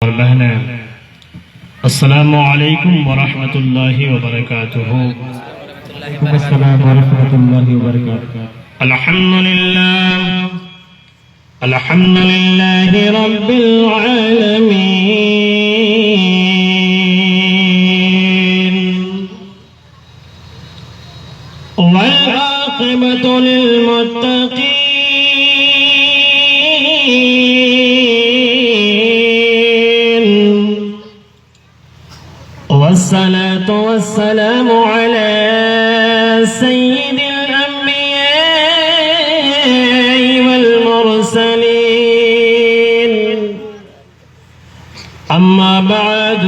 اور بہنیں، السلام علیکم ورحمۃ اللہ وبرکاتہ۔ وعلیکم السلام ورحمۃ اللہ وبرکاتہ۔ الحمد للہ رب العالمین، والعاقبۃ للمتقین، والصلاة والسلام على سيد الأنبياء والمرسلين، أما بعد،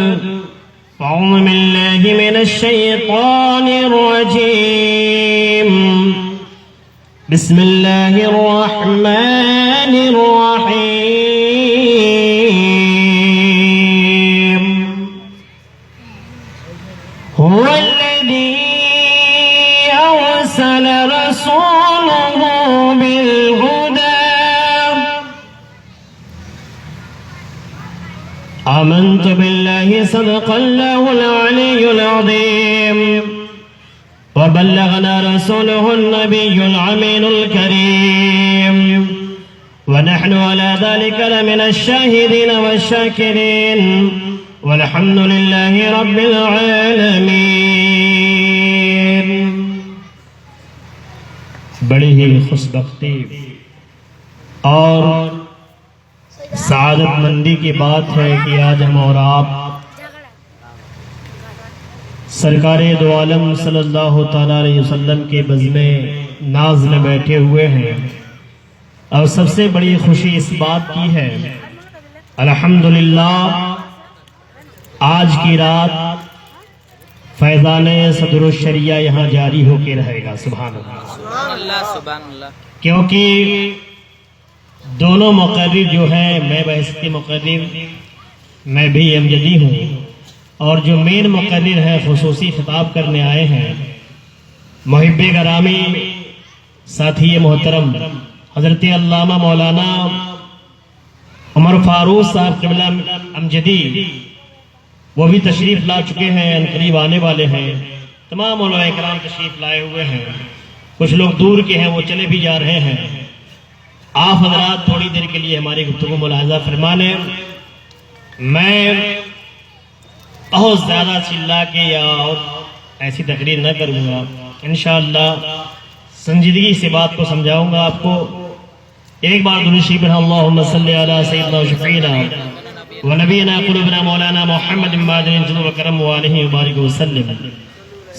فأعوذ بالله من الشيطان الرجيم، بسم الله الرحمن الرحيم، هو الذي أرسل رسوله بالهدى، آمنت بالله صدق الله العلي العظيم، وبلغنا رسوله النبي العمين الكريم، ونحن على ذلك لمن الشاهدين والشاكرين، والحمد لله رب العالمين۔ بڑی ہی خوش بختی اور سعادت مندی کی بات ہے کہ آج ہم اور آپ سرکار دو عالم صلی اللہ تعالیٰ علیہ وسلم کے بزم ناز میں بیٹھے ہوئے ہیں، اور سب سے بڑی خوشی اس بات کی ہے الحمدللہ آج کی رات فیضان صدر الشریعہ یہاں جاری ہو کے رہے گا۔ سبحان اللہ، سبحان اللہ۔ کیونکہ دونوں مقرر جو ہیں، میں بحثیت مقرر میں بھی امجدی ہوں، اور جو مین مقرر ہے خصوصی خطاب کرنے آئے ہیں محب گرامی ساتھی محترم حضرت علامہ مولانا عمر فاروق صاحب قبلہ امجدی، وہ بھی تشریف لا چکے ہیں، ان قریب آنے والے ہیں۔ تمام علماء کرام تشریف لائے ہوئے ہیں، کچھ لوگ دور کے ہیں، وہ چلے بھی جا رہے ہیں۔ آپ حضرات تھوڑی دیر کے لیے ہماری گفتگو ملاحظہ فرمانے۔ میں بہت زیادہ چلا کے یا اور ایسی تقریر نہ کروں گا، انشاءاللہ سنجیدگی سے بات کو سمجھاؤں گا آپ کو۔ ایک بار درود شریف پڑھیں، اللہم صلی علی سیدنا و شفیعنا ونبینا قلوبنا مولانا محمد مادن جلو وکرم وآلہ وبارک وسلم،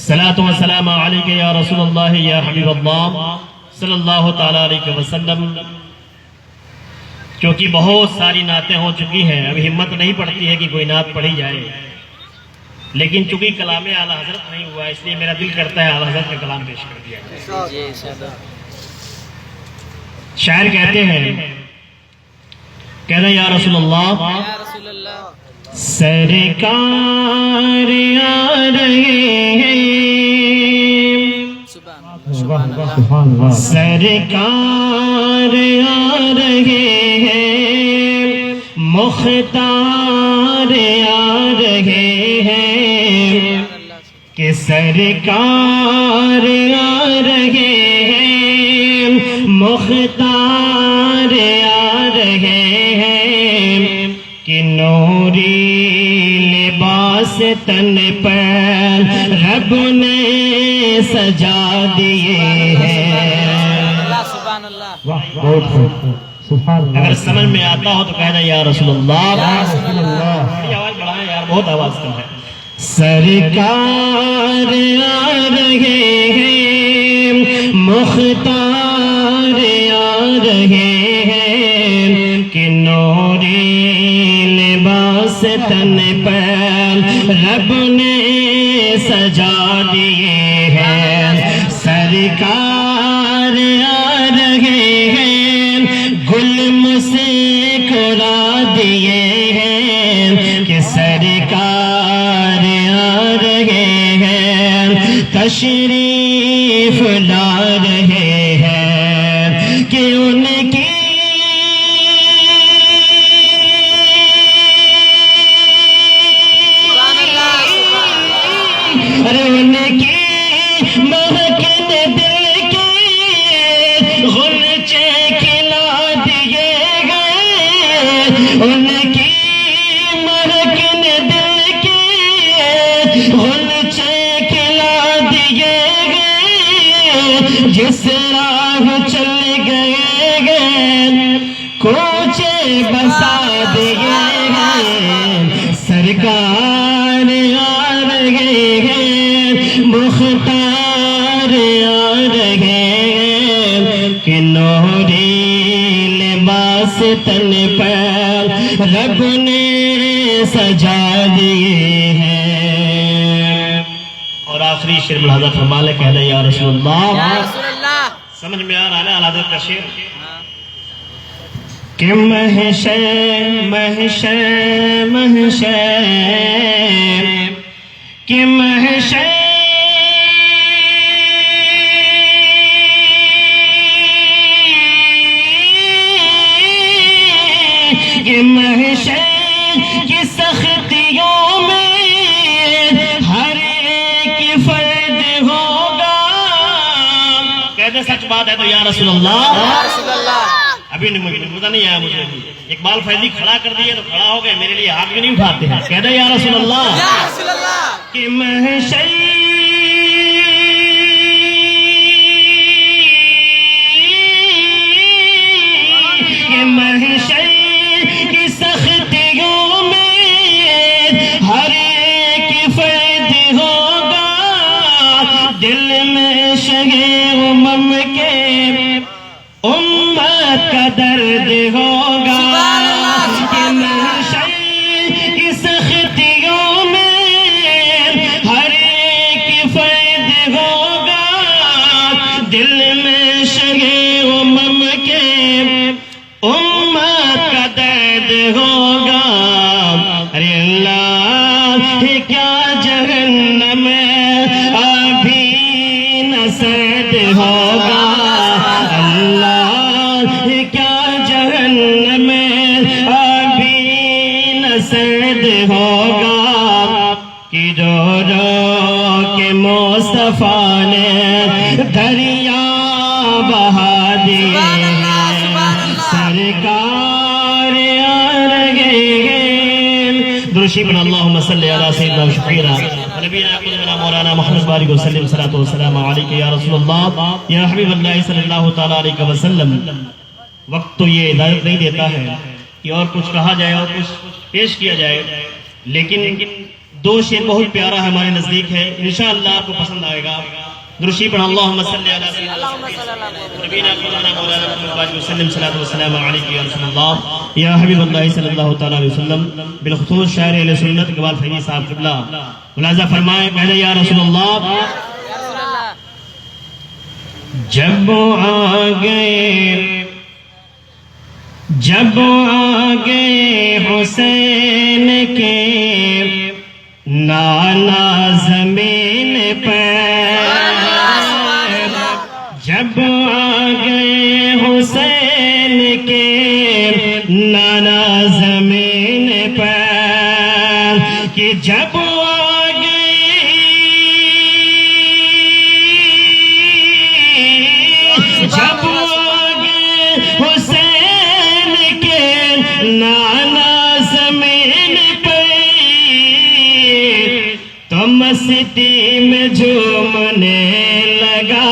صلاۃ و سلام علیک یا رسول اللہ یا حبیب اللہ صلی اللہ تعالیٰ علیہ وسلم۔ کیونکہ بہت ساری نعتیں ہو چکی ہیں، ابھی ہمت نہیں پڑتی ہے کہ کوئی نعت پڑھی جائے، لیکن چونکہ کلام اعلیٰ حضرت نہیں ہوا اس لیے میرا دل کرتا ہے اعلیٰ حضرت کا کلام پیش کر دیا جائے۔ شاعر کہتے ہیں، کہنا یا رسول اللہ، سرکار آ رہے ہیں، سرکار آ رہے ہیں، مختار آ رہے ہیں، کہ سرکار آ رہے ہیں، مختار آ رہے ہیں، کہ نوری لباس تن پر رب نے سجا دیے ہیں۔ اگر سمجھ میں آتا ہو تو کہنا یا رسول اللہ۔ بڑی آواز بڑھائیں یار، بہت آواز کم ہے۔ سرکار آ رہے ہیں، مختار آ رہے ہیں، کہ نوری لباس تن پر رب نے سجا دیے ہیں۔ سرکار آ رہے ہیں، گل مسکرا دیے ہیں، کہ سرکار آ رہے ہیں، تشریف لا رہے ہیں، کہ ان کی بسا دیے ہیں، سرکار آ رہے ہیں، مختار آ رہے ہیں، کہ نوری لباس تن پر رب نے سجا دیے ہیں۔ اور آخری شعر ملاحظہ فرما لے، کہہ دے یا رسول اللہ۔ سمجھ میں آ رہا ہے نا حضرت کا شعر کہ محشر محشر محشر کہ محشر کہ محشر کی سختیوں میں ہر ایک فرد ہوگا۔ کہتے سچ بات ہے تو یا رسول اللہ۔ ابھی نہیں پتہ نہیں آیا مجھے، اقبال فیضی کھڑا کر دیے تو کھڑا ہو گئے، میرے لیے ہاتھ بھی نہیں اٹھاتے ہیں۔ کہہ دے یا رسول اللہ کہ محشر کہ محشر کی سختیوں میں ہر ایک فرد ہوگا، دل میں شگے غمم کے امت کا درد ہوگا، کہ محشر کی سختیوں میں ہر ایک فرد ہوگا، دل میں شگے غمم کے امت کا درد ہوگا۔ ارے اللہ کیا جہنم ابھی نہ سرد ہوگا، سرد ہوگا، کہ رو رو کے مصطفیٰ نے دریا بہا دیے ہیں، سرکار آ رہے ہیں۔ درشی بن اللہم صلی علی سیدنا و شفیعنا نبینا قدوتنا مولانا محمد بارک وسلم، صلاۃ والسلام علیک یا رسول اللہ یا حبیب اللہ صلی اللہ تعالیٰ علیہ وسلم۔ وقت تو یہ اجازت نہیں دیتا ہے کہ اور کچھ کہا جائے اور کچھ پیش کیا جائے، لیکن دو شعر بہت پیارا ہے، ہمارے نزدیک ہے، انشاءاللہ آپ کو پسند آئے گا۔ درشی پڑھ اللہم صلی علی سیدنا نبینا قدوتنا مولانا محمد بارک وسلم، صلاۃ والسلام علیک یا رسول اللہ یا حبیب اللہ صلی اللہ تعالیٰ علیہ وسلم۔ بالخصوص شاعر اہل سنت اقبال فیضی صاحب قبلہ ملاحظہ فرمائے، کہہ یا رسول اللہ۔ جب آ گئے جب آگے حسین کے نانا زمین پر، جب آگے حسین کے نانا زمین پر، کہ جب مستی میں جھومنے لگا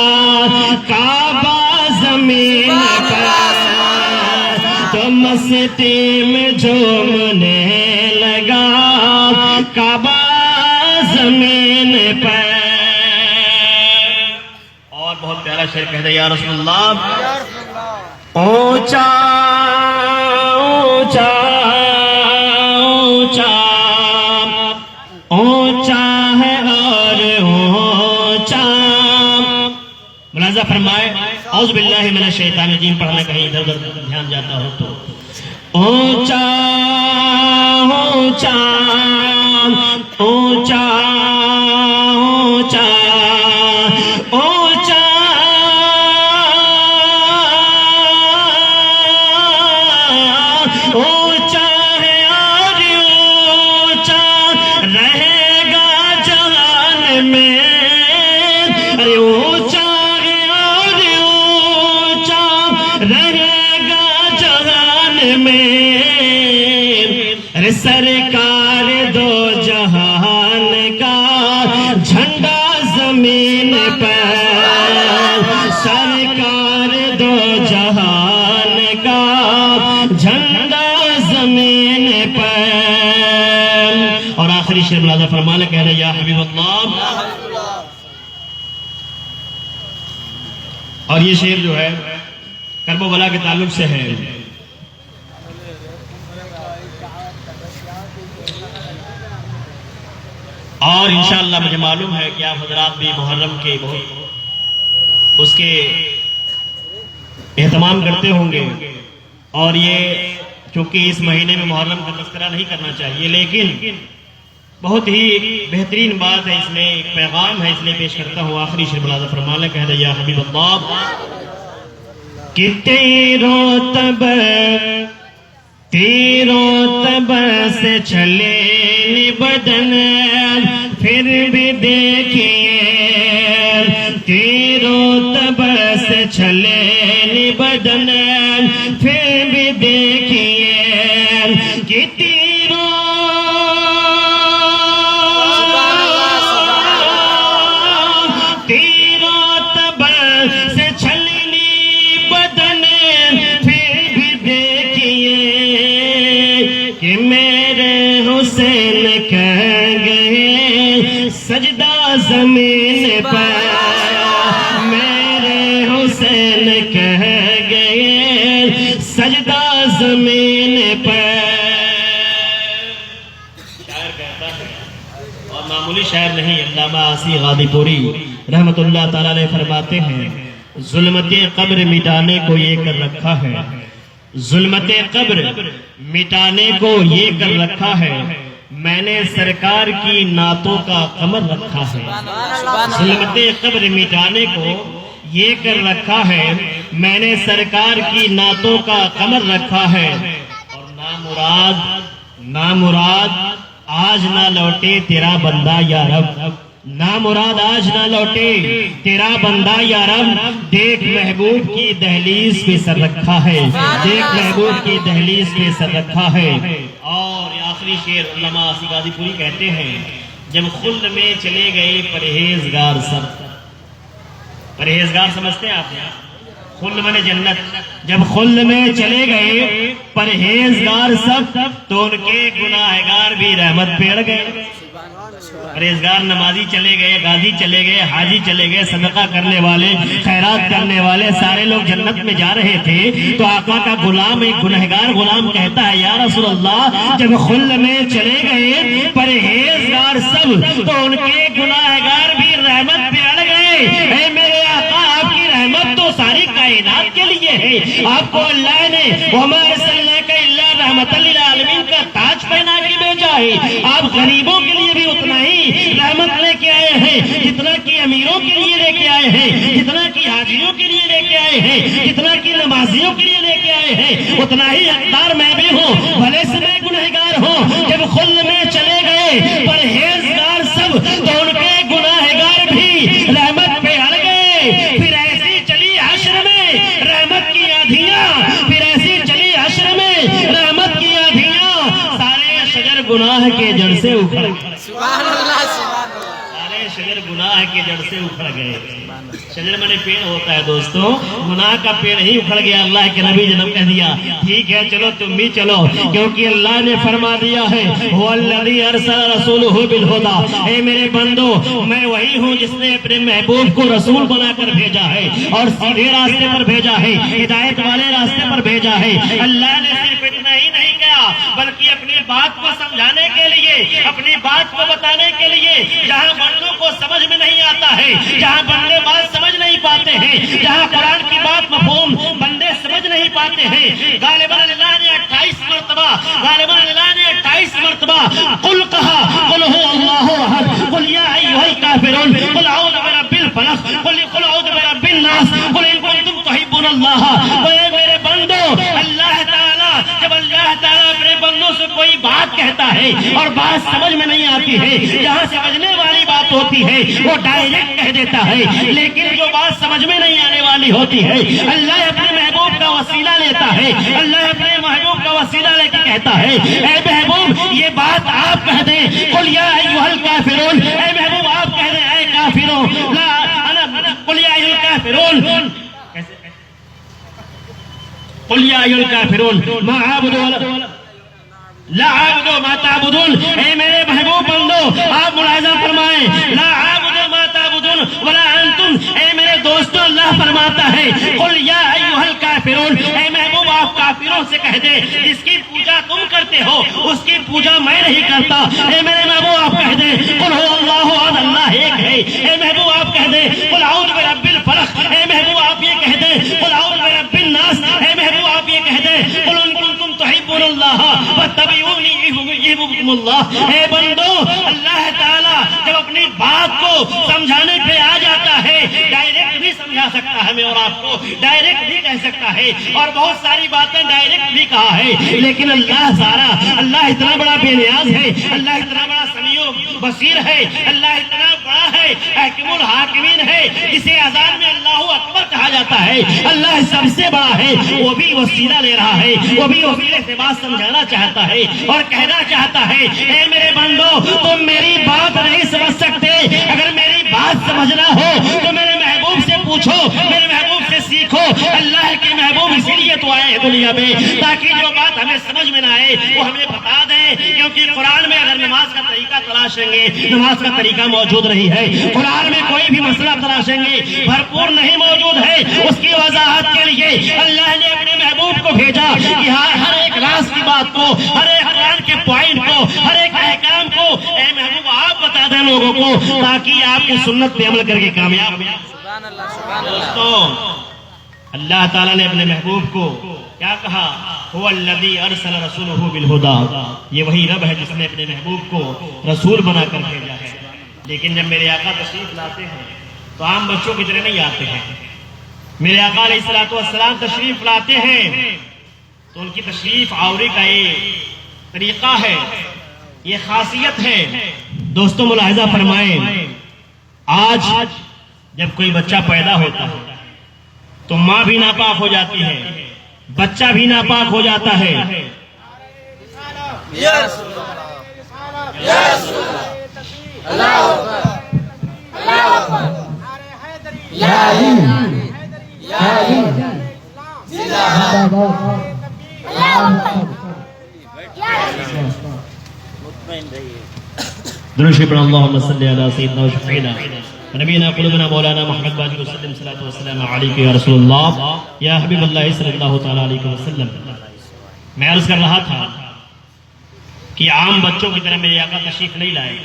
کعبہ زمین پر، تو مستی میں جھومنے لگا کعبہ زمین پر۔ اور بہت پیارا شعر کہہ دے یا رسول اللہ۔ اونچا اونچا اونچا اونچا ہے اور اونچا، ملاحظہ فرمائے اعوذ باللہ من الشیطان الرجیم پڑھنا کہیں ادھر ادھر دھیان جاتا ہو تو، اونچا اونچا اونچا اونچا اونچا اونچا ہے اور اونچا رہے گا جہان میں، ارے اونچا ہے اور اونچا رہے گا جہان میں، ارے سرکار دو جہان کا جھنڈا زمین پر، سرکار دو جہان کا جھنڈا آخری شعر ملاحظہ فرما لے، کہہ رہے یا حبیب اللہ. اور یہ شعر جو ہے کرب و بلا کے تعلق سے ہے. اور انشاءاللہ مجھے معلوم ہے کہ آپ حضرات بھی محرم کے بہت اس کے اہتمام کرتے ہوں گے، اور یہ چونکہ اس مہینے میں محرم کا تذکرہ نہیں کرنا چاہیے، لیکن بہت ہی بہترین بات ہے، اس میں ایک پیغام ہے، اس لیے پیش کرتا ہوں. آخری شعر ملاحظہ فرما لے، کہہ رہے یا حبیب اللہ کہ تیرو تب سے چلے بدن پھر بھی دیکھیے، تیرو تب سے چلے بدن پھر بھی دیکھیے کہ تیرو تب سے چلنی بدن پھر بھی دیکھیے کہ میرے حسین کہہ گئے سجدہ زمین پر، میرے حسین کہہ گئے سجدہ زمین پر. شاعر کہتا ہے، اور معمولی شاعر نہیں، علامہ عاصی غادی پوری رحمت اللہ تعالیٰ نے فرماتے ہیں ظلمت قبر مٹانے کو یہ کر رکھا ہے، ظلمت قبر مٹانے کو یہ کر رکھا ہے، میں نے سرکار کی نعتوں کا قمر رکھا ہے. ظلمت قبر مٹانے کو یہ کر رکھا ہے، میں نے سرکار کی نعتوں کا قمر رکھا ہے. اور نامراد آج نہ لوٹے تیرا بندہ یا رب، نامراد آج نہ لوٹے تیرا بندہ یا رب، دیکھ محبوب کی دہلیز پہ سر رکھا ہے، دیکھ محبوب کی دہلیز پہ سر رکھا ہے. اور آخری شعر علامہ عاصی غازی پوری کہتے ہیں جب خلد میں چلے گئے پرہیزگار سب، پرہیزگار سمجھتے ہیں آپ نے؟ خلد میں جنت، جب خلد میں چلے گئے پرہیزگار سب تو ان کے گناہگار بھی رحمت پہ اڑ گئے. پرہیزگار نمازی چلے گئے، غازی چلے گئے، حاجی چلے گئے، صدقہ کرنے والے، خیرات کرنے والے سارے لوگ جنت میں جا رہے تھے. تو آقا کا غلام، ایک گنہگار غلام کہتا ہے یا رسول اللہ جب خلد میں چلے گئے پرہیزگار سب تو ان کے گناہگار بھی رحمت پہ اڑ گئے. اے میرے آقا آپ کی رحمت تو ساری کائنات کے لیے ہے، آپ کو اللہ نے وَمَا أَرْسَلْنَاكَ إِلَّا رَحْمَةً لِلْعَالَمِينَ کا تاج پہنا کے بھیجا ہے. آپ غریبوں کے لیے بھی اتنا ہی رحمت لے کے آئے ہیں جتنا کہ امیروں کے لیے لے کے آئے ہیں، جتنا کہ حاجیوں کے لیے لے کے آئے ہیں، جتنا کہ نمازیوں کے لیے لے کے آئے ہیں، اتنا ہی حقدار میں بھی ہوں، بھلے سے میں گنہگار ہوں. جب خلد میں چلے گئے پرہیزگار سب تو ان کے گناہگار بھی رحمت پہ اڑ گئے. پھر ایسی چلی حشر میں رحمت کی آندھیاں، پھر ایسی چلی حشر میں رحمت کی آندھیاں، سارے شجر گناہ کے جڑ سے اکھڑ گئے. سبحان اللہ، سبحان اللہ. سارے شجر گناہ کے جڑ سے اکھڑ گئے. شجر میں نے پیڑ ہوتا ہے دوستو، گناہ کا پیڑ ہی اکھڑ گیا. اللہ کے نبی جنم کہہ دیا ٹھیک ہے چلو تم بھی چلو، کیونکہ اللہ نے فرما دیا ہے هو الذی ارسل رسولہ بالہدی. اے میرے بندو میں وہی ہوں جس نے اپنے محبوب کو رسول بنا کر بھیجا ہے اور سیدھے راستے پر بھیجا ہے، ہدایت والے راستے پر بھیجا ہے. اللہ نے صرف اتنا ہی نہیں کہا بلکہ اپنی بات کو سمجھانے کے لیے، اپنی بات کو بتانے کے لیے، جہاں بندوں کو سمجھ میں نہیں آتا ہے، جہاں بندے بات سمجھ نہیں پاتے ہیں، جہاں قرآن کی بات مفہوم بندے سمجھ نہیں پاتے ہیں، غالباً اللہ نے 28 مرتبہ قل کہا، قل هو اللہ احد، قل یا ایھا الکافرون، قل اعوذ برب الفلق، قل اعوذ برب الناس، قل ان کنتم تحبون اللہ. تو اے میرے بندو اللہ تعالیٰ جب اللہ تعالیٰ اپنے بندوں سے کوئی بات کہتا ہے اور بات سمجھ میں نہیں آتی ہے، جہاں سمجھنے والی بات ہوتی ہے وہ ڈائریکٹ کہہ دیتا ہے، لیکن جو بات سمجھ میں نہیں آنے والی ہوتی ہے اللہ اپنے محبوب کا وسیلہ لیتا ہے، اللہ اپنے محبوب کا وسیلہ لے کے کہتا ہے اے محبوب یہ بات آپ کہہ دیں، قل یا ایھا الکافرون، اے محبوب آپ کہہ دیں اے کافروں، لا انا قل یا ایھا الکافرون، قل یا ایھا الکافرون ما اعبد لا اعبد ما تعبدون. اے میرے محبوب کہہ دے جس کی پوجا تم کرتے ہو اس کی پوجا میں نہیں کرتا. اے میرے محبوب آپ کہہ دیں قل هو اللہ احد، اللہ ایک ہے. اے محبوب آپ کہہ دیں قل اعوذ برب الفلق. اے محبوب آپ یہ کہہ دیں قل اعوذ برب الناس. اے محبوب آپ یہ کہہ دیں قل ان کنتم تحبون اللہ فاتبعونی یحببکم اللہ. اے بندو، اللہ تعالیٰ جب اپنی بات کو سمجھانے پہ آ جاتا ہے ڈائریکٹ بھی سمجھا سکتا ہے، میں اور آپ کو ڈائریکٹ بھی کہہ سکتا ہے اور بہت ساری باتیں ڈائریکٹ بھی کہا ہے. لیکن اللہ اتنا بڑا بے نیاز ہے، اللہ اتنا بڑا سمیع بصیر ہے، اللہ اتنا بڑا ہے، حاکم الحاکمین ہے، جسے اذان میں اللہ اکبر کہا جاتا ہے. اللہ سب سے بڑا ہے، وہ بھی وسیلہ لے رہا ہے، وہ بھی وسیلے سے بات سمجھانا چاہتا ہے اور کہنا چاہتا ہے اے میرے بندو تم میری بات نہیں سمجھ سکتے، اگر میری بات سمجھنا ہو تو میرے محبوب سے پوچھو، میرے محبوب سے سیکھو. اللہ کے محبوب اسی لیے تو آئے ہیں دنیا میں تاکہ جو بات ہمیں سمجھ میں نہ آئے وہ ہمیں بتا دیں. کیونکہ قرآن میں اگر نماز کا طریقہ تلاشیں گے نماز کا طریقہ موجود نہیں ہے. قرآن میں کوئی بھی مسئلہ تلاشیں گے بھرپور نہیں موجود ہے. اس کی وضاحت کے لیے اللہ نے اپنے محبوب کو بھیجا کہ ہر ایک راز کی بات کو، ہر ایک قرآن کے پوائنٹ کو، ہر ایک احکام کو اے محبوب آپ بتا دیں لوگوں کو تاکہ آپ کی سنت پہ عمل کر کے کامیاب ہو. دوستو، اللہ تعالیٰ نے اپنے محبوب کو کیا کہا؟ هو الذی ارسل رسولہ بالہدی. یہ وہی رب ہے جس نے اپنے محبوب کو رسول بنا کر بھیجا ہے. لیکن جب میرے آقا تشریف لاتے ہیں تو عام بچوں کی طرح نہیں آتے ہیں. میرے آقا علیہ الصلوۃ والسلام تشریف لاتے ہیں تو ان کی تشریف آوری کا یہ طریقہ ہے، یہ خاصیت ہے. دوستوں ملاحظہ فرمائیں، آج جب کوئی بچہ پیدا ہوتا ہے تو ماں بھی ناپاک ہو جاتی ہے، بچہ بھی ناپاک ہو جاتا ہے. درود شریف اللهم صل على سيدنا وشفيعنا ونبينا قلوبنا مولانا محمد باجی وسلم صلاۃ والسلام علیک یا رسول اللہ یا حبیب اللہ صلی اللہ تعالی علیہ وسلم. میں عرض کر رہا تھا کہ عام بچوں کی طرح میرے آقا تشریف نہیں لائے.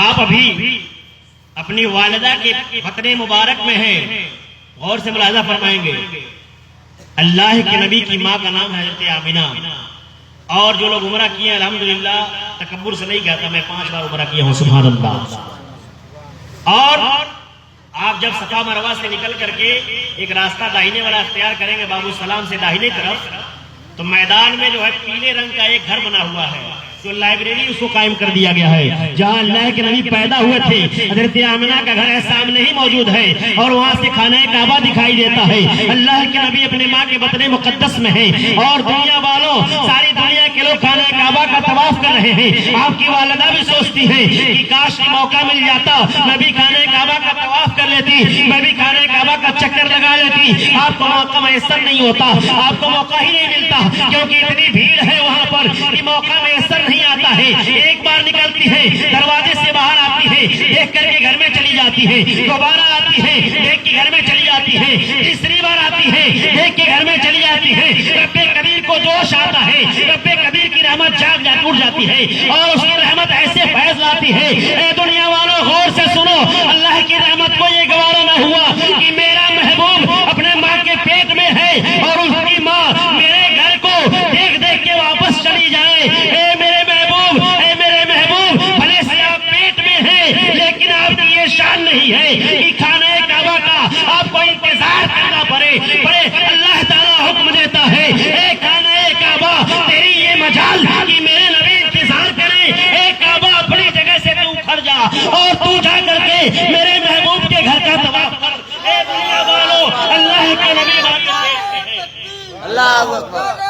آپ ابھی اپنی والدہ کے بطن مبارک میں ہیں. غور سے ملاحظہ فرمائیں گے اللہ کے نبی کی ماں کا نام ہے حضرت آمینہ. اور جو لوگ عمرہ کیے ہیں الحمدللہ تکبر سے نہیں کہتا، میں 5 بار عمرہ کیا ہوں سبحان اللہ. اور آپ جب صفا مروہ سے نکل کر کے ایک راستہ داہنے والا اختیار کریں گے باب السلام سے داہنے طرف، تو میدان میں جو ہے پیلے رنگ کا ایک گھر بنا ہوا ہے جو لائبریری اس کو قائم کر دیا گیا ہے جہاں اللہ کے نبی پیدا ہوئے تھے. حضرت آمنہ کا گھر ہے سامنے ہی موجود ہے اور وہاں سے خانہ کعبہ دکھائی دیتا ہے. اللہ کے نبی اپنے ماں کے بطن مقدس میں ہیں اور دنیا والوں ساری دنیا کے لوگ خانہ کعبہ کا طواف کر رہے ہیں. آپ کی والدہ بھی سوچتی ہیں کہ کاش موقع مل جاتا میں بھی خانہ کعبہ کا طواف کر لیتی، میں بھی خانہ کعبہ کا چکر لگا لیتی. آپ کو موقع میسر نہیں ہوتا، آپ کو موقع ہی نہیں ملتا کیونکہ اتنی بھیڑ ہے وہاں پر کہ موقع میسر نہیں آتا ہے. ایک بار نکلتی ہے دروازے سے باہر آتی ہے، دیکھ کر کے گھر میں چلی جاتی ہے، دوبارہ آتی ہے دیکھ کے گھر میں چلی جاتی ہے، تیسری بار آتی ہے دیکھ کے گھر میں چلی جاتی ہے. رب کبیر کو جوش آتا ہے، رب کبیر کی رحمت ٹوٹ جاتی ہے اور اس کی رحمت ایسے فیض لاتی ہے. اے دنیا والوں غور سے سنو، اللہ کی رحمت کو یہ گوارا نہ ہوا کہ میرا محبوب اپنے ماں کے پیٹ میں ہے اور اس کی ماں میرے گھر کو دیکھ دیکھ کے واپس چلی جائے. اے میرے محبوب بھلے سے آپ پیٹ میں ہیں لیکن آپ کی یہ شان نہیں ہے کہ خانہ کعبہ کا آپ کو انتظار کرنا پڑے. اللہ تعالیٰ حکم دیتا ہے اے خانہ کعبہ تیری یہ مجال کہ میرے نبی انتظار کریں. اے کعبہ اپنی جگہ سے تو اکھڑ جا اور تو جا کر کے میرے محبوب کے گھر کا طواف کر. اے دنیا والوں اللہ کے نبی بات کرتے ہیں. اللہ اکبر.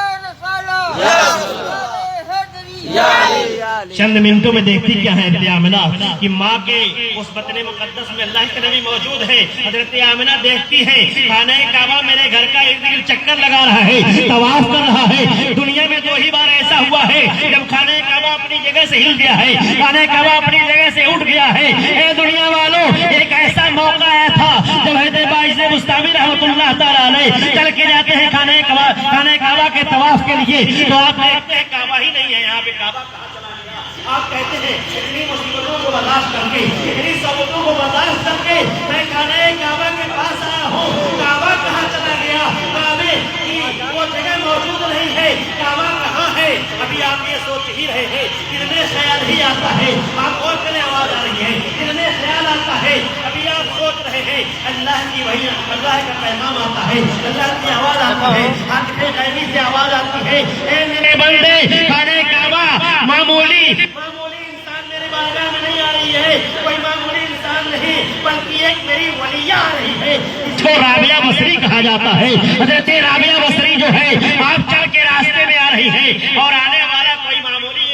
چند منٹوں میں دیکھتی کیا ہے حضرت آمنہ کہ ماں کے اس بطن مقدس میں اللہ کے نبی موجود ہے. حضرت آمنہ دیکھتی ہے خانہ کعبہ میرے گھر کا ارد گرد چکر لگا رہا ہے، طواف کر رہا ہے. دنیا میں 2 ہی بار ایسا ہوا ہے جب خانہ کعبہ اپنی جگہ سے ہل گیا ہے، خانہ کعبہ اپنی جگہ سے اٹھ گیا ہے۔ اے دنیا والوں، ایک ایسا موقع آیا تھا جب حضرت باعث مستعمل رحمۃ اللہ تعالیٰ علیہ چل کے جاتے ہیں خانہ کعبہ کے طواف کے لیے، تو آپ دیکھتے ہیں کعبہ ہی نہیں ہے یہاں پہ، کعبہ کہاں چلا گیا؟ آپ کہتے ہیں اتنی مصیبتوں کو برداشت کر کے، اتنی صعوبتوں کو برداشت کر کے میں خانہ کعبہ کے پاس آیا ہوں، کعبہ کہاں چلا گیا؟ کعبے کی وہ جگہ موجود نہیں ہے، کعبہ کہاں ہے؟ ابھی آپ یہ سوچ ہی رہے ہیں، دل میں خیال ہی آتا ہے، آپ غور کریں آواز آ رہی ہے، دل میں خیال آتا ہے، ابھی آپ سوچ رہے ہیں اللہ کی وحی، اللہ کا پیغام آتا ہے، اللہ کی آواز آتی ہے، حق غیبی سے آواز آتی ہے، اے میرے بندے، خانہ کعبہ معمولی انسان میرے بارگاہ میں نہیں آ رہی ہے، کوئی معمولی انسان نہیں، بلکہ ایک میری ولیہ آ رہی ہے جس کو رابعہ بصری کہا جاتا ہے۔ حضرت رابعہ بصری جو ہے آپ چل کے راستے میں آ رہی ہے، اور آنے والا کوئی معمولی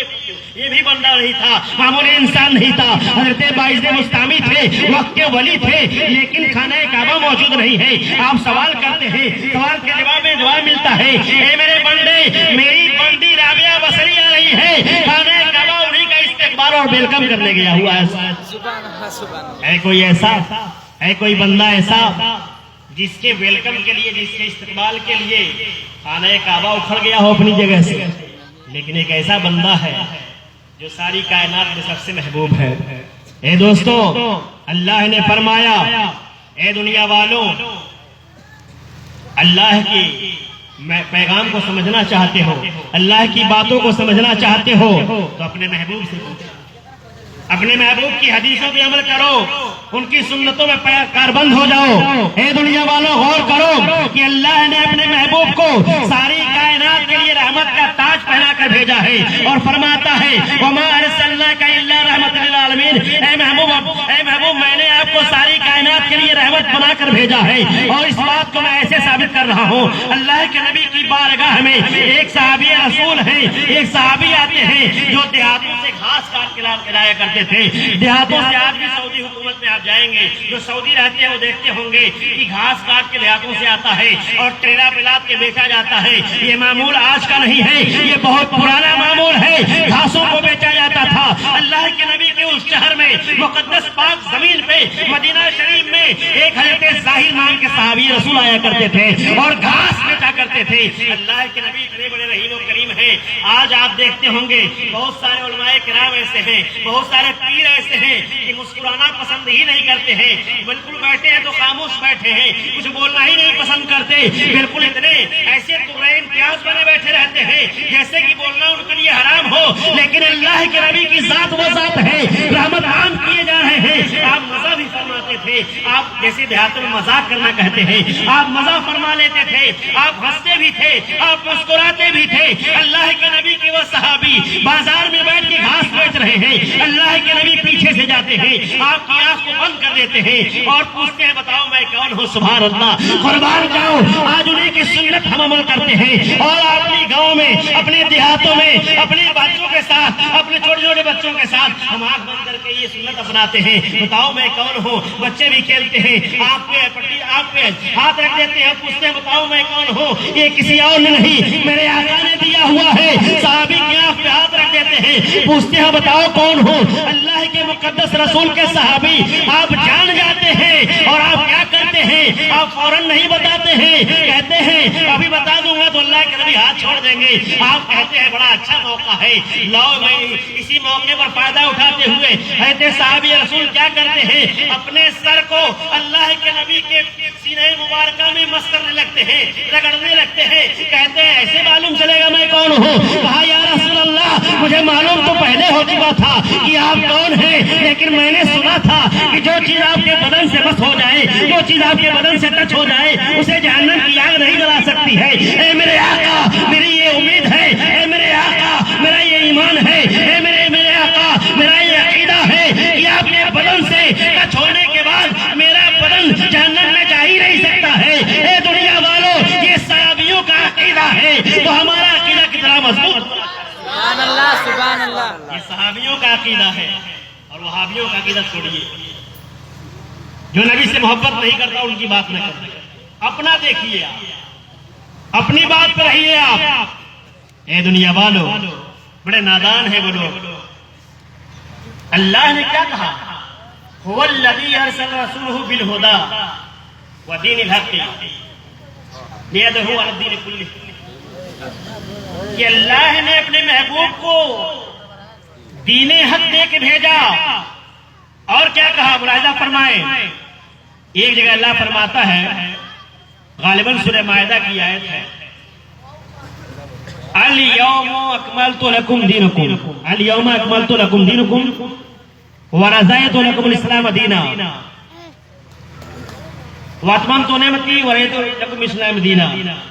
یہ بھی بندہ نہیں تھا، معمولی انسان نہیں تھا، حضرت باعث مستعمی تھے، وقت کے ولی تھے، لیکن خانہ کعبہ موجود نہیں ہے۔ آپ سوال کرتے ہیں، سوال کے جواب میں جواب ملتا ہے، اے میرے بندے، میری بندی رابعہ بصری آ رہی ہے، خانہ کعبہ انہی کا استقبال اور ویلکم کرنے گیا ہوا ہے۔ ہے کوئی ایسا، ہے کوئی بندہ ایسا جس کے ویلکم کے لیے، جس کے استقبال کے لیے خانہ کعبہ اکھڑ گیا ہو اپنی جگہ سے؟ لیکن ایک ایسا بندہ ہے جو ساری کائنات میں سب سے محبوب ہے۔ اے دوستو، اللہ نے فرمایا، اے دنیا والوں، اللہ کی پیغام کو سمجھنا چاہتے ہو، اللہ کی باتوں کو سمجھنا چاہتے ہو تو اپنے محبوب سے پوچھو، اپنے محبوب کی حدیثوں پہ عمل کرو، ان کی سنتوں میں کاربند ہو جاؤ۔ اے دنیا والوں، غور کرو کہ اللہ نے اپنے محبوب کو ساری کائنات کے لیے رحمت کا تاج پہنا کر بھیجا ہے، اور فرماتا ہے وَمَا أَرْسَلْنَاكَ إِلَّا رَحْمَةً لِّلْعَالَمِينَ، اے محبوب میں نے آپ کو ساری کائنات کے لیے رحمت بنا کر بھیجا ہے۔ اور اس بات کو میں ایسے ثابت کر رہا ہوں، اللہ کے نبی کی بارگاہ میں ایک صحابی رسول ہیں، ایک صحابی آتے ہیں جو دیہاتوں سے گھاس کاٹ کے لایا کرتے تھے۔ دیہاتوں سے آج بھی سعودی حکومت میں آپ جائیں گے، جو سعودی رہتے ہیں وہ دیکھتے ہوں گے کہ گھاس کاٹ کے دیہاتوں سے آتا ہے اور ٹریلا پلات کے بیچا جاتا ہے۔ یہ معمول آج کا نہیں ہے، یہ بہت پرانا معمول ہے، گھاسوں کو بیچا جاتا تھا۔ اللہ کے نبی کے اس شہر میں، مقدس پاک زمین پہ، مدینہ شریف میں، ایک حضرت ظاہر نام کے صحابی رسول آیا کرتے تھے اور گھاس بیچا کرتے تھے۔ اللہ کے نبی اتنے بڑے رحیم و کریم ہیں، آج آپ دیکھتے ہوں گے بہت سارے علماء کرام ایسے ہیں، بہت سارے پیر ایسے ہیں کہ مسکرانا پسند ہی نہیں کرتے ہیں، بالکل بیٹھے ہیں تو خاموش بیٹھے ہیں، کچھ بولنا ہی نہیں پسند کرتے، بالکل اتنے ایسے ترین پیاز بنے بیٹھے رہتے ہیں جیسے کہ بولنا ان کے لیے حرام ہو۔ لیکن اللہ کے نبی کی ذات وہ ذات ہے، رحمت عام کیے جا رہے ہیں۔ آپ مزہ بھی فرماتے تھے، آپ جیسے دیہاتوں میں مذاق کرنا کہتے ہیں، آپ مزہ فرما لیتے تھے، آپ ہنستے بھی تھے، آپ مسکراتے بھی تھے۔ اللہ کے نبی کے وہ صحابی بازار میں بیٹھ کے گھاس بیچ رہے ہیں، اللہ کے نبی پیچھے سے جاتے ہیں، آپ کی آنکھ کو بند کر دیتے ہیں اور پوچھتے ہیں بتاؤ میں کون ہوں؟ سبحان اللہ، قربان جاؤ، آج انہیں کی سنت ہم عمل کرتے ہیں، اور اپنی گاؤں میں، اپنے دیہاتوں میں، اپنے بچوں کے ساتھ، اپنے چھوٹے چھوٹے بچوں کے ساتھ ہم آنکھ بند کر کے یہ سنت اپناتے ہیں، بتاؤ میں کون ہوں؟ بچے بھی کھیلتے ہیں، آپ پہ ہاتھ رکھ دیتے ہیں، پوچھتے ہیں بتاؤ میں کون ہوں؟ یہ کسی اور نے نہیں، میرے آقا نے دیا ہوا ہے۔ صحابی کی آنکھ پہ ہاتھ رکھ دیتے ہیں، پوچھتے ہیں بتاؤ کون ہوں؟ اللہ کے مقدس رسول کے صحابی آپ جان جاتے ہیں، اور آپ کیا کرتے ہیں؟ آپ فوراً نہیں بتاتے ہیں، کہتے ہیں ابھی بتا دوں گا تو اللہ کے نبی ہاتھ چھوڑ دیں گے۔ آپ کہتے ہیں بڑا اچھا موقع ہے، لاؤ میں اسی موقع پر فائدہ اٹھاتے ہوئے حضرت صحابی رسول کیا کرتے ہیں؟ اپنے سر کو اللہ کے نبی کے سینے مبارکہ میں مس کرنے لگتے ہیں، رگڑنے لگتے ہیں، کہتے ہیں ایسے معلوم چلے گا میں کون ہوں؟ کہا یا رسول اللہ مجھے معلوم تو پہلے ہو چکا تھا کہ آپ کون ہیں، لیکن میں نے سنا تھا کہ جو چیز آپ کے بدن سے بس ہو جائے، جو چیز آپ کے بدن سے ٹچ ہو جائے، اسے جہنم کی آگ نہیں جلا سکتی ہے۔ اے میرے آقا میری یہ امید ہے، اے میرے آقا میرا یہ ایمان ہے، اے میرے آقا میرا یہ عقیدہ ہے کہ آپ کے بدن سے ٹچ ہونے کے بعد میرا بدن جہنم میں جا ہی نہیں سکتا ہے۔ اے دنیا والوں، یہ صحابیوں کا عقیدہ ہے تو ہمارا عقیدہ کتنا مضبوط؟ سبحان اللہ، سبحان اللہ۔ یہ صحابیوں کا عقیدہ ہے، اور وہابیوں کا عقیدہ چھوڑیے، جو نبی سے محبت نہیں کرتا ان کی بات نہ کریں، اپنا دیکھیے، آپ اپنی بات پہ رہیے۔ آپ اے دنیا والو، بڑے نادان ہیں وہ لوگ. اللہ نے کیا کہا؟ هو الذی ارسل رسولہ بالہدی ودین الحق لیظہرہ علی الدین کلہ. کہ اللہ نے اپنے محبوب کو دین حق دے کے بھیجا. اور کیا کہا؟ ملاحظہ فرمائیں. ایک جگہ اللہ فرماتا ہے، غالباً سورہ مائدہ کی آیت ہے، الیوم اکملت لکم دینکم، الیوم اکملت لکم دینکم ورضیت لکم الاسلام دینا واتممت نعمتی ورضیت لکم الاسلام دینا.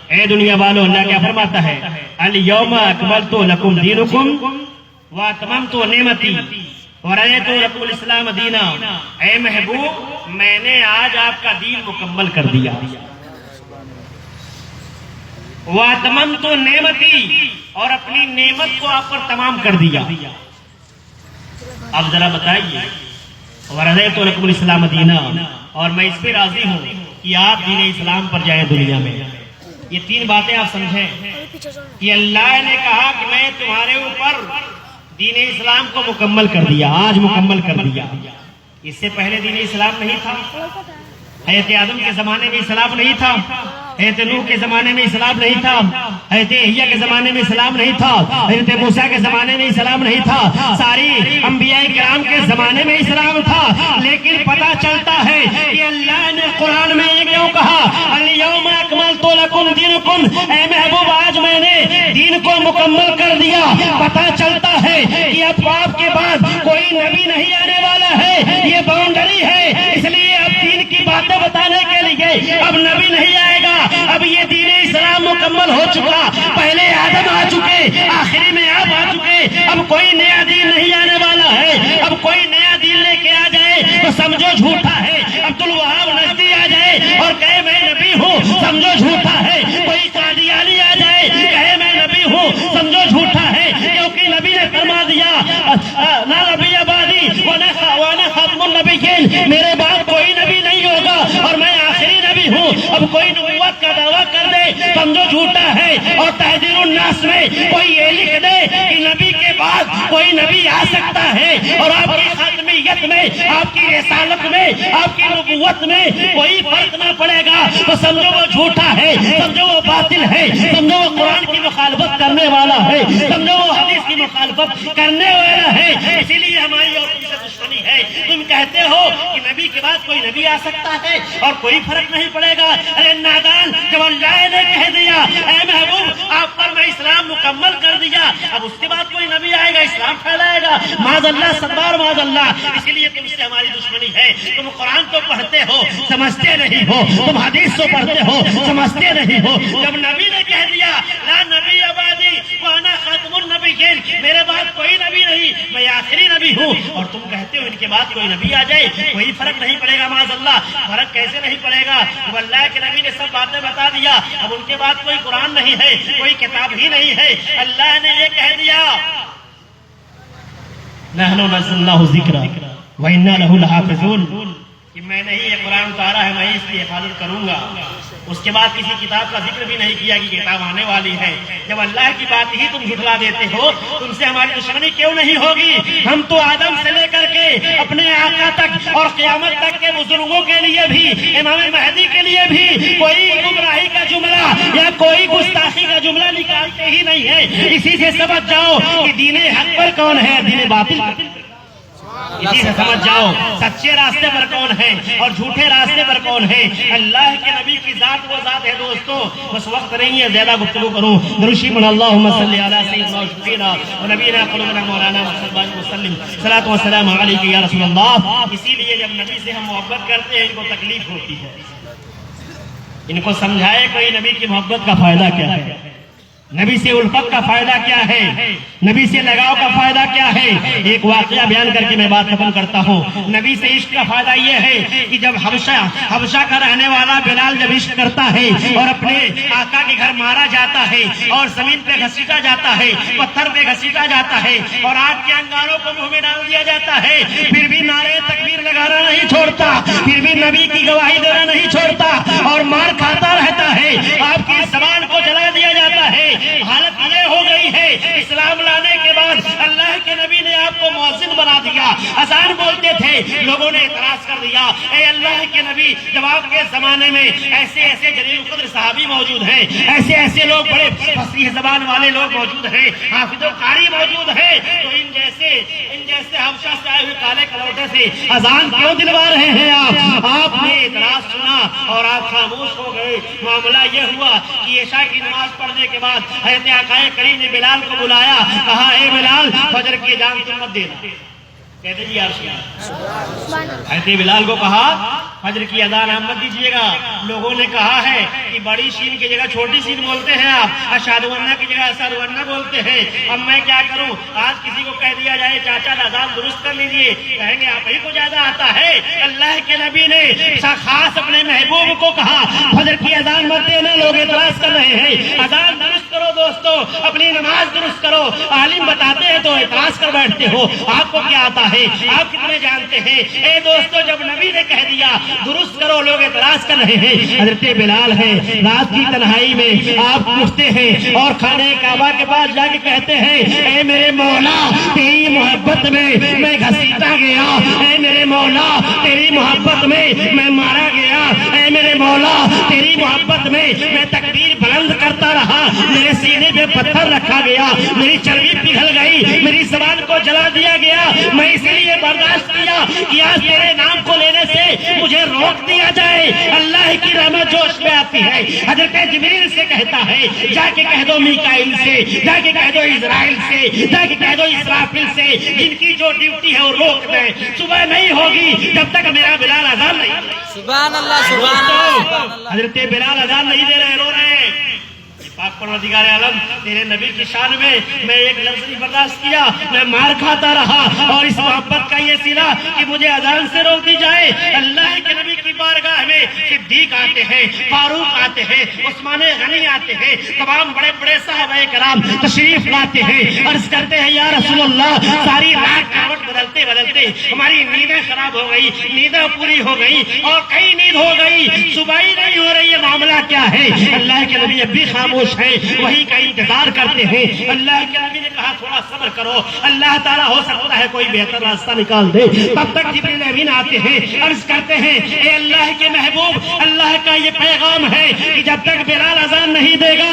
اے دنیا والو، اللہ کیا فرماتا ہے؟ الیوم اکملت لکم دینکم واتممت نعمتی ورضیت لکم الاسلام دینا. اے محبوب، میں نے آج آپ کا دین مکمل کر دیا. واتممت نعمتی، اور اپنی نعمت کو آپ پر تمام کر دیا. اب ذرا بتائیے، ورضیت لکم الاسلام دینا، اور میں اس پہ راضی ہوں کہ آپ دین اسلام پر جائیں دنیا میں. یہ تین باتیں آپ سمجھیں کہ اللہ نے کہا کہ میں تمہارے اوپر دین اسلام کو مکمل کر دیا، آج مکمل کر دیا. اس سے پہلے دین اسلام نہیں تھا. حضرت آدم کے زمانے میں اسلام نہیں تھا. حضرت نوح کے زمانے میں اسلام نہیں تھا. حضرت یحییٰ کے زمانے میں اسلام نہیں تھا. حضرت موسیٰ کے زمانے میں اسلام نہیں تھا. ساری انبیاء کرام کے زمانے میں اسلام تھا. لیکن پتہ چلتا ہے کہ اللہ نے قرآن میں یہ کیوں کہا؟ الیوم اکملت لکم دینکم، اے محبوب آج میں نے دین کو مکمل کر دیا. پتہ چلتا ہے کہ اب آپ کے بعد کوئی نبی نہیں آنے والا ہے. یہ باؤنڈری ہے، اس لیے اب دین کی باتیں بتانے کے لیے اب نبی نہیں آئے گا. اب یہ دین اسلام مکمل ہو چکا. پہلے آدم آ چکے، آخری میں آپ آ چکے. اب کوئی نیا دین نہیں آنے والا ہے. اب کوئی نیا دین لے کے آ جائے تو سمجھو جھوٹا ہے. عبدالوہاب نجدی آ جائے اور کہے میں نبی ہوں، سمجھو جھوٹا ہے. کوئی قادیانی آ جائے کہے میں نبی ہوں، سمجھو جھوٹا ہے. کیونکہ نبی نے فرما دیا نہ نبی آبادی وانا خاتم النبیین، میرے بعد کوئی نبی نہیں ہوگا اور میں آخری نبی ہوں. اب کوئی نبوت کا دعویٰ کر دے سمجھو جھوٹا ہے. اور تحذیر الناس میں کوئی یہ لکھ دے کہ نبی کے بعد کوئی نبی آ سکتا ہے اور آپ کی خاتمیت میں، آپ کی رسالت میں، آپ کی نبوت میں کوئی فرق نہ پڑے گا تو سمجھو وہ جھوٹا ہے، سمجھو وہ باطل ہے، سمجھو وہ قرآن کی مخالفت کرنے والا ہے، سمجھو وہ حدیث کی مخالفت کرنے والا ہے. اسی لیے ہماری اور تم سے دشمنی ہے. تم کہتے ہو کہ نبی کے بعد کوئی نبی آ سکتا ہے اور کوئی فرق نہیں پڑے گا. ارے نادان، جب اللہ نے کہہ دیا اے محبوب آپ پر میں اسلام مکمل کر دیا، اب اس کے بعد کوئی نبی آئے گا اسلام پھیلائے گا؟ معاذ اللہ، ستبار معاذ اللہ. اسی لیے تم سے ہماری دشمنی ہے. تم قرآن تو پڑھتے ہو، سمجھتے نہیں ہو. تم حدیث تو پڑھتے ہو، سمجھتے نہیں ہو. جب نبی نے کہہ دیا لا نبی آبادی وانا خاتم النبیین، میرے بعد کوئی نبی نہیں، میں آخری نبی ہوں، اور تم کہتے ہو ان کے بعد کوئی نبی آ جائے کوئی فرق نہیں پڑے گا. معاذ اللہ، فرق کیسے نہیں پڑے گا؟ اب اللہ کے نبی نے سب باتیں بتا دیا. اب ان کے بعد کوئی قرآن نہیں ہے، کوئی کتاب ہی نہیں ہے. اللہ نے یہ کہہ دیا نحن نزلنا الذکر وإنا لہ لحافظون، کہ میں نے ہی یہ قرآن اتارا ہے، میں ہی اس کی حفاظت کروں گا. اس کے بعد کسی کتاب کا ذکر بھی نہیں کیا کہ کتاب آنے والی ہے. جب اللہ کی بات ہی تم جھٹلا دیتے ہو، تم سے ہماری دشمنی کیوں نہیں ہوگی؟ ہم تو آدم سے لے کر کے اپنے آقا تک اور قیامت تک کے بزرگوں کے لیے بھی، امام مہدی کے لیے بھی کوئی گمراہی کا جملہ یا کوئی گستاخی کا جملہ نکالتے ہی نہیں ہے. اسی سے سمجھ جاؤ کہ دین حق پر کون ہے، دین باطل پر. اسی سے سمجھ جاؤ سچے راستے پر کون ہے اور جھوٹے راستے پر کون ہے. اللہ کے نبی کی ذات وہ ذات ہے دوستو. بس وقت نہیں ہے زیادہ گفتگو کروں. درشی من اللہم صلی علی سیدنا و شفینا و نبینا قلوبنا مولانا محمد وسلم صلاۃ و سلام علیک یا رسول اللہ. اسی لیے جب نبی سے ہم محبت کرتے ہیں ان کو تکلیف ہوتی ہے. ان کو سمجھائے کوئی نبی کی محبت کا فائدہ کیا ہے، نبی سے الفت کا فائدہ کیا ہے، نبی سے لگاؤ کا فائدہ کیا ہے. ایک واقعہ بیان کر کے میں بات ختم کرتا ہوں. نبی سے عشق کا فائدہ یہ ہے کہ جب حبشہ کا رہنے والا بلال جب عشق کرتا ہے اور اپنے آقا کے گھر مارا جاتا ہے اور زمین پہ گھسیٹا جاتا ہے، پتھر پہ گھسیٹا جاتا ہے اور آگ کے انگاروں کو منہ میں ڈال دیا جاتا ہے، پھر بھی نعرے تکبیر لگانا نہیں چھوڑتا، پھر بھی نبی کی گواہی دینا نہیں چھوڑتا اور مار کھاتا رہتا ہے. آپ کی زبان کو جلا دیا جاتا ہے. حالت یہ ہو گئی ہے اسلام لانے کے بعد اللہ کے نبی نے آپ کو مؤذن بنا دیا، اذان بولتے تھے، لوگوں نے اعتراض کر دیا، اے اللہ کے نبی جب آپ کے زمانے میں ایسے ایسے جلیل القدر صحابی موجود ہیں، ایسے ایسے لوگ بڑے فصیح زبان والے لوگ موجود ہیں، حافظ و قاری موجود ہیں، تو ان جیسے حبشہ سے آئے ہوئے کالے کلوٹے سے اذان کیوں دلوا رہے ہیں آپ نے اعتراض سنا اور آپ خاموش ہو گئے۔ معاملہ یہ ہوا کہ عشاء کی نماز پڑھنے کے بعد حضرت آقا کریم نے بلال کو بلایا، کہا اے بلال فجر کی اذان تم مت دینا، کہتے جی یا رسول اللہ۔ حضرت بلال کو کہا فجر کی اذان آپ مت دیجیے گا، لوگوں نے کہا ہے کہ بڑی سین کی جگہ چھوٹی سین بولتے ہیں آپ، اشہد ان کی جگہ اشہد ان بولتے ہیں، اب میں کیا کروں؟ آج کسی کو کہہ دیا جائے چاچا اذان درست کر لیجیے، کہیں گے آپ ہی کو زیادہ آتا ہے۔ اللہ کے نبی نے خاص اپنے محبوب کو کہا فجر کی اذان مت دینا، لوگ اعتراض کر رہے ہیں، اذان درست کرو دوستو، اپنی نماز درست کرو، عالم بتاتے ہیں تو اعتراض کر بیٹھتے ہو، آپ کو کیا آتا ہے؟ آپ کتنے جانتے ہیں؟ اے دوستو جب نبی نے کہہ دیا درست کرو، لوگ اعتراض کر رہے ہیں۔ حضرت بلال ہیں، رات کی تنہائی میں آپ اٹھتے ہیں اور خانہ کعبہ کے پاس جا کے کہتے ہیں اے میرے مولا تیری محبت میں گھسیٹا گیا، اے میرے مولا تیری محبت میں مارا گیا، اے میرے مولا تیری محبت میں تکبیر بلند کرتا رہا، میرے سینے پہ پتھر رکھا گیا، میری چربی پگھل گئی، میری زبان کو جلا دیا گیا، میں اسی لیے برداشت کیا کہ آج تیرے نام کو لینے سے مجھے روک دیا جائے۔ اللہ کی رحمت جوش میں آتی ہے، حضرت جبریل سے کہتا ہے جا کے کہہ دو میکائیل سے، جا کے کہہ دو اسرائیل سے، جا کے کہہ دو اسرافیل سے، جن کی جو ڈیوٹی ہے وہ روک دیں، صبح نہیں ہوگی جب تک میرا بلال اذان نہیں دے۔ سبحان اللہ سبحان اللہ سبحان اللہ۔ حضرت بلال اذان نہیں دے رہے، رو رہے ہیں۔ پاک پروردگار عالم تیرے نبی کی شان میں ایک لفظ نہیں برداشت کیا، میں مار کھاتا رہا، اور اس محبت کا یہ صلہ کہ مجھے اذان سے روک دی جائے۔ اللہ کے نبی کی بارگاہ میں صدیق آتے ہیں، فاروق آتے ہیں، عثمان غنی آتے ہیں، تمام بڑے بڑے صحابہ کرام تشریف لاتے ہیں، عرض کرتے ہیں یا رسول اللہ ساری رات کروٹ بدلتے بدلتے ہماری نیندیں خراب ہو گئی، نیندیں پوری ہو گئی اور کئی نیند ہو گئی، صبح ہی نہیں ہو رہی ہے، معاملہ کیا ہے؟ اللہ کے نبی اب بھی خاموش ہیں، وہی کا انتظار کرتے ہیں۔ اللہ کے نبی نے کہا تھوڑا صبر کرو، اللہ تعالیٰ ہو سکتا ہے کوئی بہتر راستہ نکال دے۔ تب تک جبریل امین آتے ہیں، عرض کرتے ہیں اے اللہ کے محبوب، اللہ کا یہ پیغام ہے کہ جب تک بلال اذان نہیں دے گا